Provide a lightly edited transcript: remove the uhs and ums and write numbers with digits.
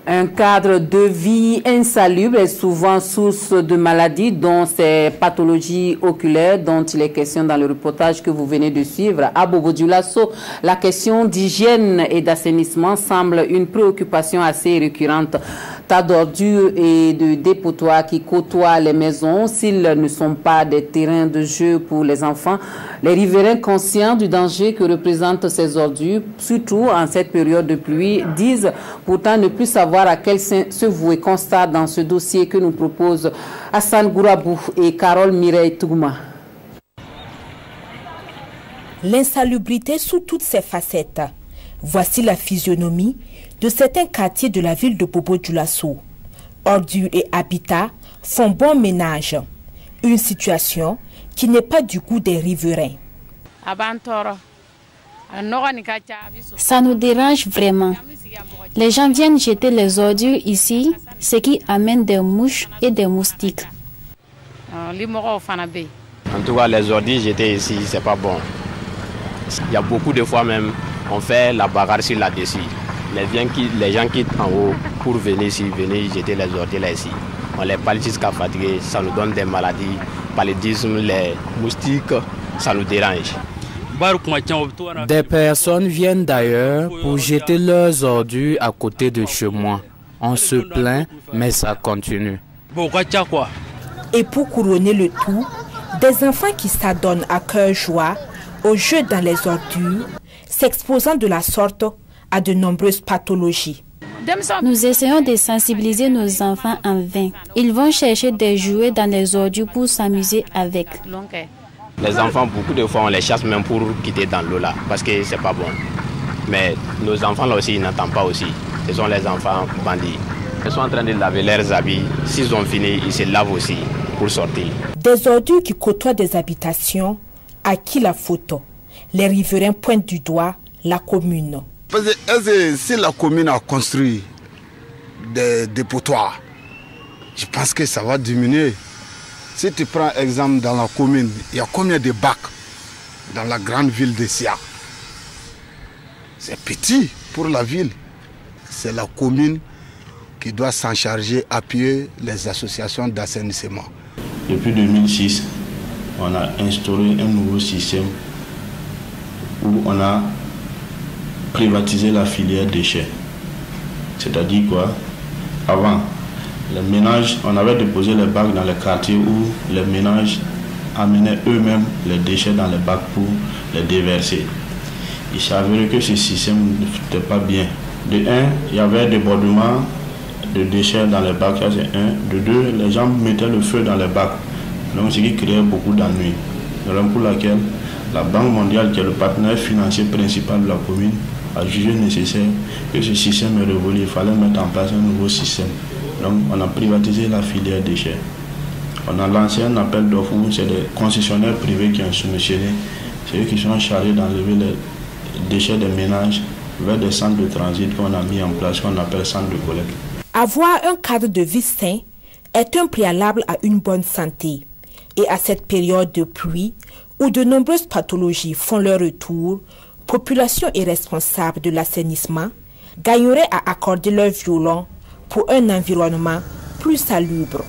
Un cadre de vie insalubre est souvent source de maladies, dont ces pathologies oculaires dont il est question dans le reportage que vous venez de suivre. À Bobo-Dioulasso, la question d'hygiène et d'assainissement semble une préoccupation assez récurrente. Tas d'ordures et de dépotoirs qui côtoient les maisons, s'ils ne sont pas des terrains de jeu pour les enfants, les riverains conscients du danger que représentent ces ordures, surtout en cette période de pluie, disent pourtant ne plus savoir à quel sein se vouer. Constat dans ce dossier que nous proposent Hassan Gourabou et Carole Mireille Tougouma. L'insalubrité sous toutes ses facettes. Voici la physionomie de certains quartiers de la ville de Bobo-Dioulasso. Ordures et habitats font bon ménage. Une situation qui n'est pas du goût des riverains. Ça nous dérange vraiment. Les gens viennent jeter les ordures ici, ce qui amène des mouches et des moustiques. En tout cas, les ordures jetées ici, c'est pas bon. Il y a beaucoup de fois même, on fait la bagarre sur là-dessus. Les gens quittent en haut pour venir ici, venir jeter les ordures là ici. On les parle jusqu'à fatiguer, ça nous donne des maladies, paludisme, les moustiques, ça nous dérange. Des personnes viennent d'ailleurs pour jeter leurs ordures à côté de chez moi. On se plaint, mais ça continue. Et pour couronner le tout, des enfants qui s'adonnent à cœur joie au jeu dans les ordures, s'exposant de la sorte à de nombreuses pathologies. Nous essayons de sensibiliser nos enfants en vain. Ils vont chercher des jouets dans les ordures pour s'amuser avec. Les enfants, beaucoup de fois, on les chasse même pour quitter dans l'eau là, parce que c'est pas bon. Mais nos enfants là aussi, ils n'entendent pas aussi. Ce sont les enfants bandits. Ils sont en train de laver leurs habits. S'ils ont fini, ils se lavent aussi pour sortir. Des ordures qui côtoient des habitations, à qui la photo? Les riverains pointent du doigt la commune. Parce que si la commune a construit des dépotoirs, je pense que ça va diminuer. Si tu prends exemple dans la commune, il y a combien de bacs dans la grande ville de Sia? C'est petit pour la ville. C'est la commune qui doit s'en charger, appuyer les associations d'assainissement. Depuis 2006, on a instauré un nouveau système où on a privatisé la filière déchets. C'est-à-dire quoi? Avant, les ménages, on avait déposé les bacs dans les quartiers où les ménages amenaient eux-mêmes les déchets dans les bacs pour les déverser. Il s'avérait que ce système n'était pas bien. De un, il y avait un débordement de déchets dans les bacs, ça c'est un. De deux, les gens mettaient le feu dans les bacs. Donc ce qui créait beaucoup d'ennuis. Raison pour laquelle la Banque mondiale, qui est le partenaire financier principal de la commune, a jugé nécessaire que ce système est révolu. Il fallait mettre en place un nouveau système. Donc on a privatisé la filière déchets. On a lancé un appel d'offres où c'est des concessionnaires privés qui ont soumissionné. C'est eux qui sont chargés d'enlever les déchets des ménages vers des centres de transit qu'on a mis en place, qu'on appelle centres de collecte. Avoir un cadre de vie sain est un préalable à une bonne santé. Et à cette période de pluie, où de nombreuses pathologies font leur retour, population et responsables de l'assainissement gagneraient à accorder leur violon pour un environnement plus salubre.